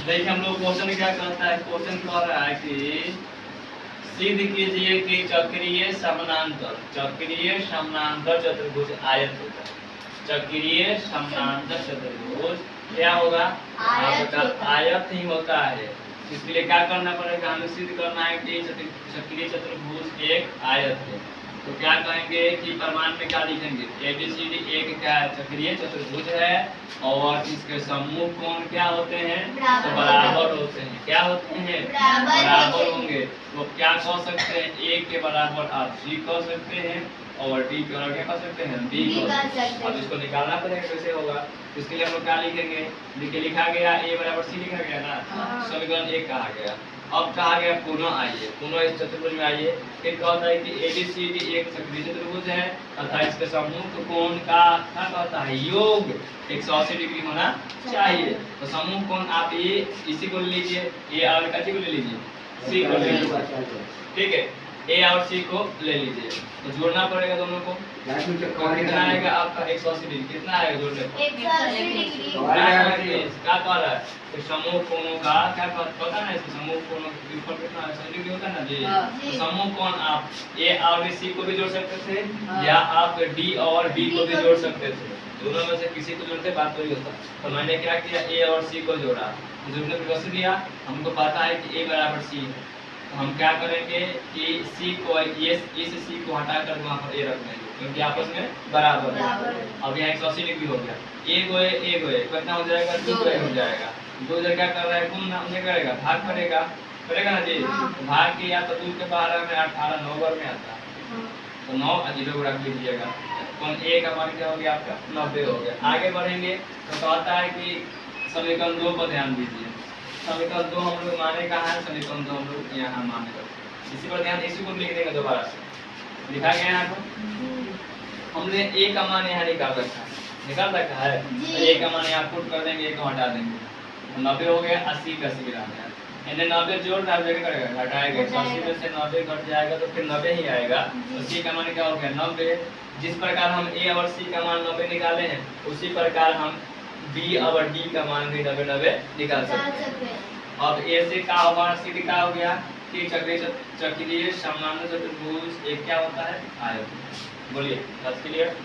देखिए हम लोग क्वेश्चन क्या कहता है, क्वेश्चन कह रहा है कि सिद्ध कीजिए कि चक्रीय समानांतर चतुर्भुज आयत होता है। चक्रीय समानांतर चतुर्भुज क्या होगा? आयत ही होता है। इसके लिए क्या करना पड़ेगा? हमें सिद्ध करना है कि चक्रीय चतुर्भुज एक आयत है। तो क्या कहेंगे कि प्रमाण में क्या लिखेंगे? ABCD एक क्या है? चक्रीय चतुर्भुज है और इसके सम्मुख कोण क्या होते हैं? तो बराबर होते हैं। क्या होते हैं? बराबर होंगे। तो क्या कह सकते हैं? A के बराबर आप C कह सकते हैं और D के बराबर क्या कह सकते हैं? B कह सकते हैं। अब इसको निकालना पड़ेगा कैसे होगा। इसके लिए हम लोग क्या लिखेंगे? लिखा गया A बराबर C लिखा गया ना, समीकरण 1 कहा गया। अब कहा गया पुनः आइए, पुनः इस चतुर्भुज में आइए। फिर कहता है कि ABCD एक चक्रीय चतुर्भुज है तथा इसके सम्मुख कोण का क्या कहता है? योग 180 डिग्री होना चाहिए। तो सम्मुख कोण आप ये इसी को ले लीजिए, A और किसी को ले लीजिए, C को ले लीजिए, ठीक है। A और C को ले लीजिए तो जोड़ना पड़ेगा दोनों को। कितना आएगा आपका? 180 डिग्री। कितना आएगा जोड़ने पर? 180 डिग्री। क्या कह रहा है? तो समूह कोणों का क्या पता है? समूह कोणों के ऊपर कितना है? 180 डिग्री होता है ना जी। तो समूह कोण आप A और C को भी जोड़ सकते थे या आप D और B को भी जोड़ सकते थे। दोनों में से किसी को जोड़ते बात वही होता। तो मैंने क्या किया? A और C को जोड़ा। जोड़ने पर कैसे दिया? हमको पता है कि A बराबर C है। तो हम क्या करेंगे कि C को इस C को हटाकर वहाँ पर A रख देंगे क्योंकि आपस में बराबर है। अब यहाँ 180 डिग्री हो गया। A गए कितना हो जाएगा? 2 हो जाएगा। 2 इधर क्या कर रहा है? गुण ना करेगा, भाग करेगा ना जी। तो भाग के या तो 2 के 12 में 18 9 बार में आता है। तो 9 0 को रख लीजिएगा। कौन A का मान क्या हो गया आपका? 90 हो गया। आगे बढ़ेंगे तो कहता है कि समीकरण 2 पर ध्यान दीजिए। समीकरण 2 हम लोग माने कहाँ है? समीकरण 2 हम लोग यहाँ माने करते। इसी पर ध्यान, इसी को लिख देंगे दोबारा से। लिखा गया यहाँ को। हमने A का मान यहाँ निकाल रखा है, तो A का मान यहाँ पुट कर देंगे, A को हटा देंगे। 90 हो गया, 80 का 80 ग्राम है। इन्हें 90 जोड़ डाल देगा, करेगा हटाएगा। 80 में से 90 घट जाएगा तो फिर 90 ही आएगा। तो C का मान क्या हो गया? 90। जिस प्रकार हम A और C का मान 90 निकाले हैं उसी प्रकार हम B और D का मान भी 90 निकाल सकते हैं। अब A से का हमारा सीधी का हो गया कि चक्रीय समानांतर चतुर्भुज एक क्या होता है? आयत। बोलिए, क्लियर?